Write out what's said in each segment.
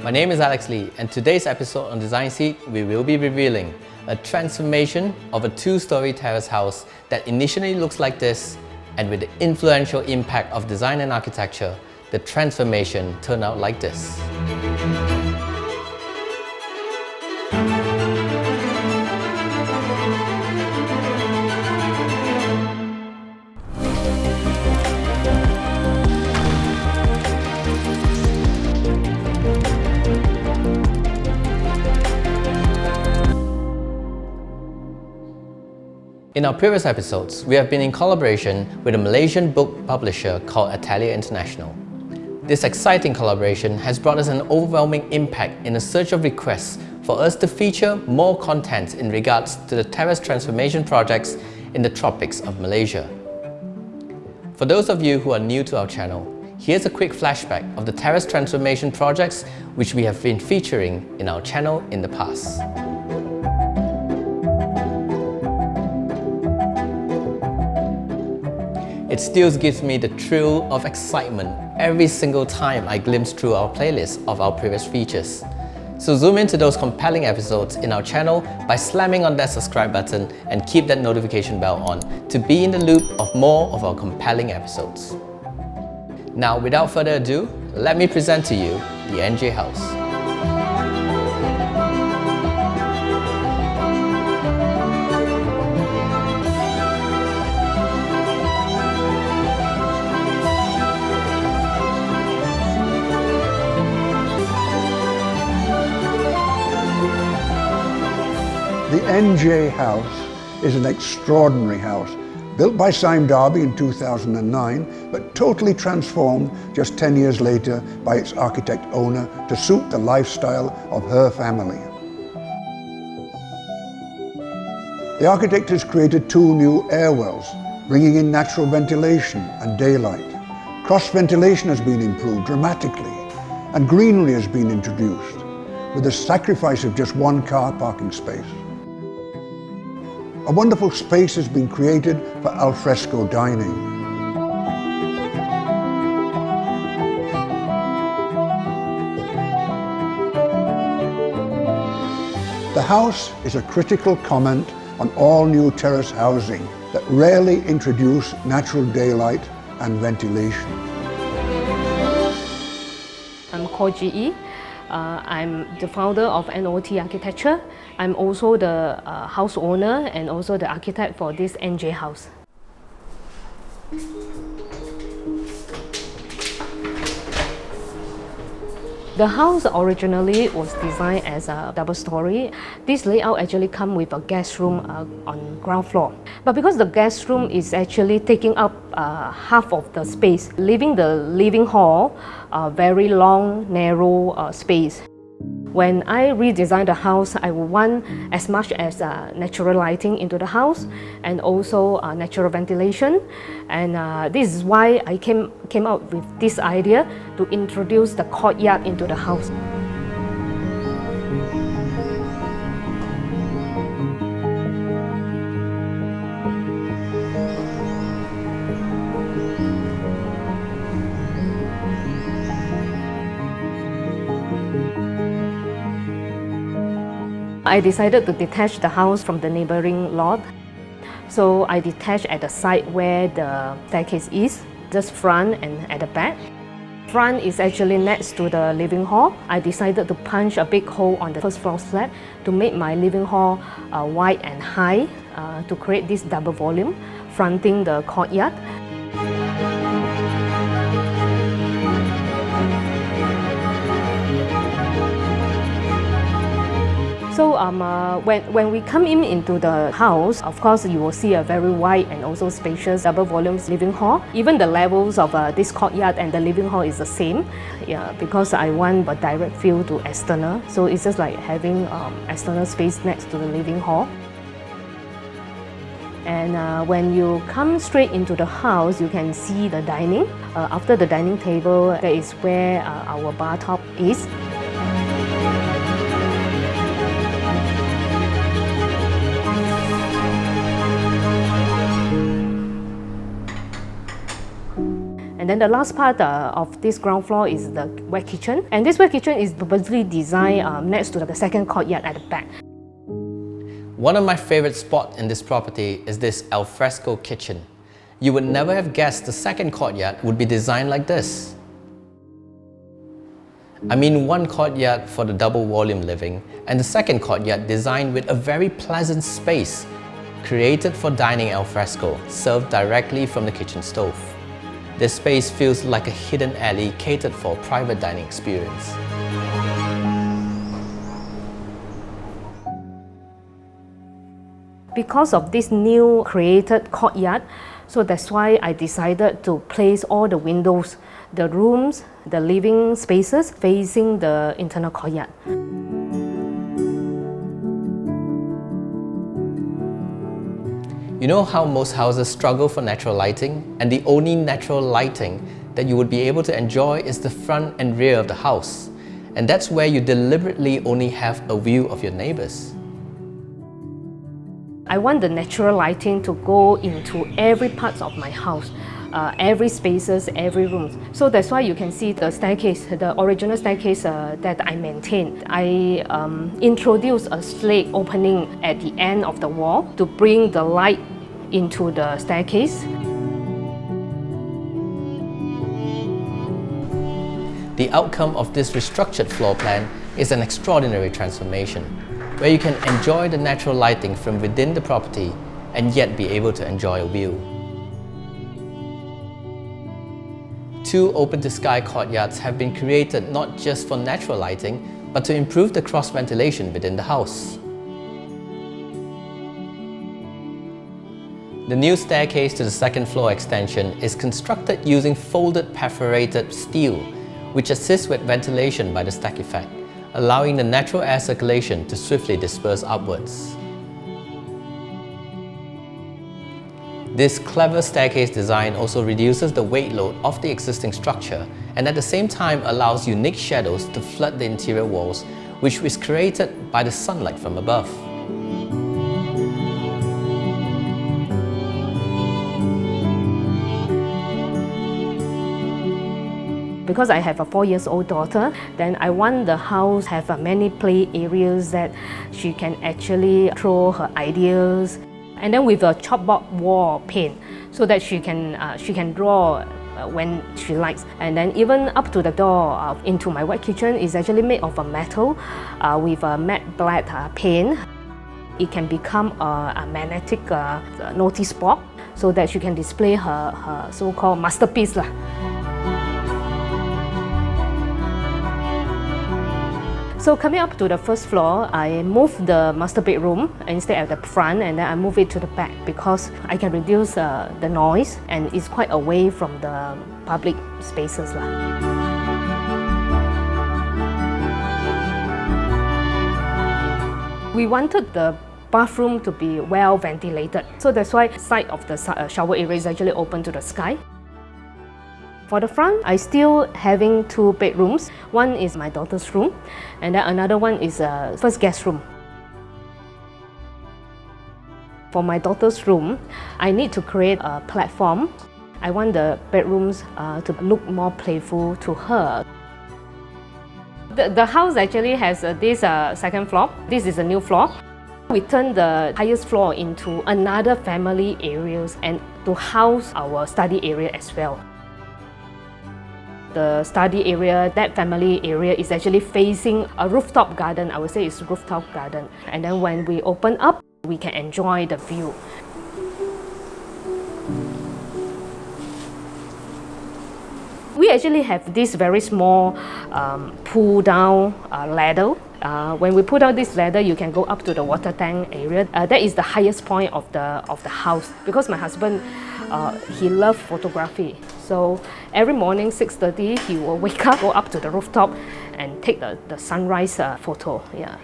My name is Alex Lee, and today's episode on Design Seat, we will be revealing a transformation of a two-story terrace house that initially looks like this, and with the influential impact of design and architecture, the transformation turned out like this. In our previous episodes, we have been in collaboration with a Malaysian book publisher called Atelier International. This exciting collaboration has brought us an overwhelming impact in a surge of requests for us to feature more content in regards to the terrace transformation projects in the tropics of Malaysia. For those of you who are new to our channel, here's a quick flashback of the terrace transformation projects which we have been featuring in our channel in the past. It still gives me the thrill of excitement every single time I glimpse through our playlist of our previous features. So zoom into those compelling episodes in our channel by slamming on that subscribe button and keep that notification bell on to be in the loop of more of our compelling episodes. Now, without further ado, let me present to you the NJ House. The NJ House is an extraordinary house, built by Sime Darby in 2009, but totally transformed just 10 years later by its architect owner to suit the lifestyle of her family. The architect has created two new airwells, bringing in natural ventilation and daylight. Cross ventilation has been improved dramatically, and greenery has been introduced, with the sacrifice of just one car parking space. A wonderful space has been created for alfresco dining. The house is a critical comment on all new terrace housing that rarely introduce natural daylight and ventilation. I'm called GE. I'm the founder of NOT Architecture. I'm also the house owner and also the architect for this NJ house. The house originally was designed as a double story. This layout actually comes with a guest room on ground floor. But because the guest room is actually taking up half of the space, leaving the living hall a very long, narrow space. When I redesigned the house, I want as much as natural lighting into the house and also natural ventilation. And this is why I came up with this idea to introduce the courtyard into the house. I decided to detach the house from the neighboring lot. So I detached at the side where the staircase is, just front and at the back. Front is actually next to the living hall. I decided to punch a big hole on the first floor slab to make my living hall wide and high to create this double volume fronting the courtyard. So when we come into the house, of course you will see a very wide and also spacious double volumes living hall. Even the levels of this courtyard and the living hall is the same, because I want a direct view to external. So it's just like having external space next to the living hall. And when you come straight into the house, you can see the dining. After the dining table, that is where our bar top is. And And then the last part of this ground floor is the wet kitchen. And this wet kitchen is purposely designed next to the second courtyard at the back. One of my favorite spots in this property is this alfresco kitchen. You would never have guessed the second courtyard would be designed like this. I mean, one courtyard for the double volume living and the second courtyard designed with a very pleasant space created for dining al fresco, served directly from the kitchen stove. This space feels like a hidden alley catered for a private dining experience. Because of this new created courtyard, so that's why I decided to place all the windows, the rooms, the living spaces facing the internal courtyard. You know how most houses struggle for natural lighting, and the only natural lighting that you would be able to enjoy is the front and rear of the house. And that's where you deliberately only have a view of your neighbors. I want the natural lighting to go into every part of my house, every spaces, every room. So that's why you can see the staircase, the original staircase that I maintained. I introduced a slate opening at the end of the wall to bring the light into the staircase. The outcome of this restructured floor plan is an extraordinary transformation, where you can enjoy the natural lighting from within the property and yet be able to enjoy a view. Two open-to-sky courtyards have been created not just for natural lighting, but to improve the cross-ventilation within the house. The new staircase to the second floor extension is constructed using folded perforated steel, which assists with ventilation by the stack effect, allowing the natural air circulation to swiftly disperse upwards. This clever staircase design also reduces the weight load of the existing structure and at the same time allows unique shadows to flood the interior walls, which is created by the sunlight from above. Because I have a 4-year-old daughter, then I want the house to have many play areas that she can actually throw her ideas. And then with a chalkboard wall paint, so that she can draw when she likes. And then even up to the door into my wet kitchen is actually made of a metal with a matte black paint. It can become a magnetic notice board so that she can display her so-called masterpiece. So coming up to the first floor, I moved the master bedroom instead of the front, and then I moved it to the back because I can reduce the noise and it's quite away from the public spaces. We wanted the bathroom to be well ventilated, so that's why the side of the shower area is actually open to the sky. For the front, I still having 2 bedrooms. One is my daughter's room, and then another one is first guest room. For my daughter's room, I need to create a platform. I want the bedrooms to look more playful to her. The house actually has this second floor. This is a new floor. We turned the highest floor into another family areas and to house our study area as well. The study area, that family area, is actually facing a rooftop garden. I would say it's rooftop garden. And then when we open up, we can enjoy the view. We actually have this very small pull-down ladder. When we pull down this ladder, you can go up to the water tank area. That is the highest point of the house. Because my husband, he loves photography. So every morning, 6:30, he will wake up, go up to the rooftop and take the sunrise photo. Yeah.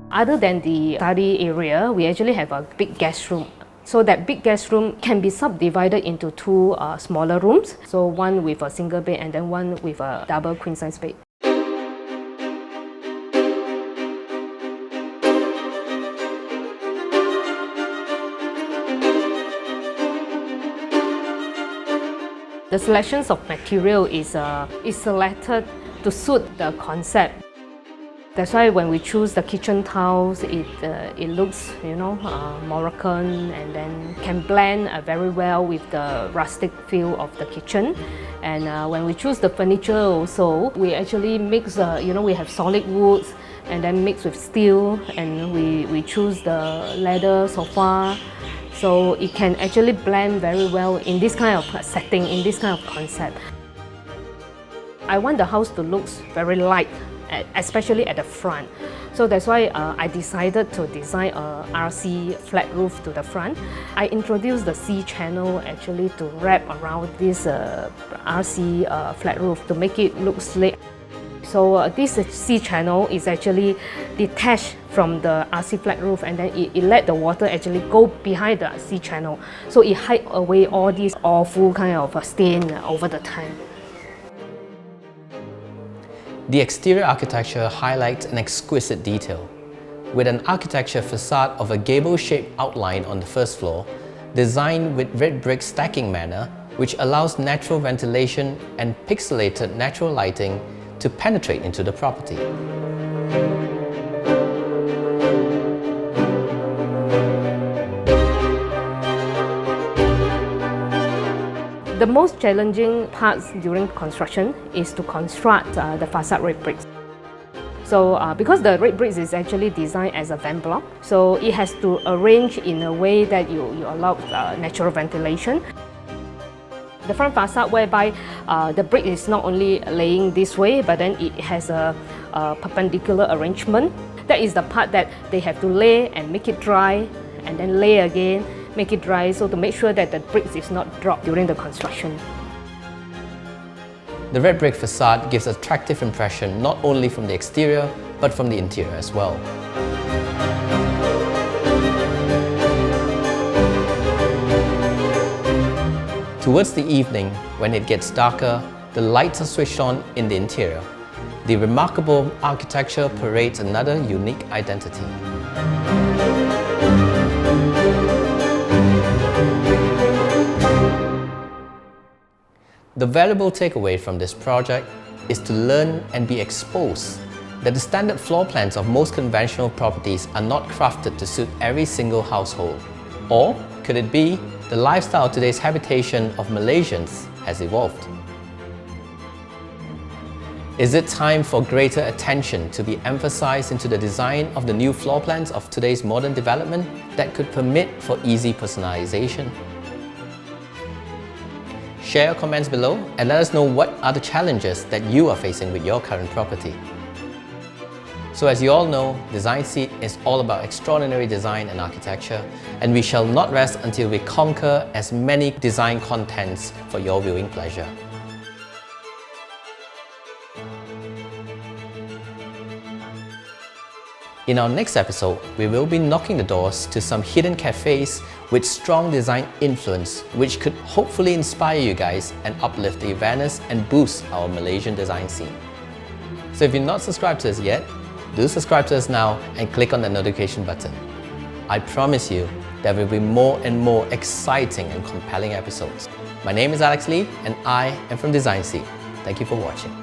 Other than the study area, we actually have a big guest room. So that big guest room can be subdivided into 2 smaller rooms. So one with a single bed and then one with a double queen size bed. The selections of material is selected to suit the concept. That's why when we choose the kitchen tiles, it looks, Moroccan, and then can blend very well with the rustic feel of the kitchen. And when we choose the furniture also, we actually mix, we have solid woods and then mix with steel, and we choose the leather sofa. So it can actually blend very well in this kind of setting, in this kind of concept. I want the house to look very light, especially at the front. So that's why I decided to design a RC flat roof to the front. I introduced the C channel actually to wrap around this RC flat roof to make it look slick. So this C channel is actually detached from the RC flat roof, and then it let the water actually go behind the C channel. So it hide away all these awful kind of stain over the time. The exterior architecture highlights an exquisite detail. With an architecture facade of a gable-shaped outline on the first floor, designed with red brick stacking manner, which allows natural ventilation and pixelated natural lighting to penetrate into the property. The most challenging parts during construction is to construct the facade red bricks. So because the red bricks is actually designed as a vent block, so it has to arrange in a way that you allow natural ventilation. The front facade whereby the brick is not only laying this way, but then it has a perpendicular arrangement. That is the part that they have to lay and make it dry, and then lay again, make it dry, so to make sure that the bricks is not dropped during the construction. The red brick facade gives an attractive impression not only from the exterior, but from the interior as well. Towards the evening, when it gets darker, the lights are switched on in the interior. The remarkable architecture parades another unique identity. The valuable takeaway from this project is to learn and be exposed that the standard floor plans of most conventional properties are not crafted to suit every single household. Or could it be the lifestyle of today's habitation of Malaysians has evolved? Is it time for greater attention to be emphasized into the design of the new floor plans of today's modern development that could permit for easy personalization? Share your comments below and let us know what are the challenges that you are facing with your current property. So as you all know, Design Seat is all about extraordinary design and architecture, and we shall not rest until we conquer as many design contents for your viewing pleasure. In our next episode, we will be knocking the doors to some hidden cafes with strong design influence, which could hopefully inspire you guys and uplift the awareness and boost our Malaysian design scene. So if you're not subscribed to us yet, do subscribe to us now and click on the notification button. I promise you there will be more and more exciting and compelling episodes. My name is Alex Lee and I am from Design Seat. Thank you for watching.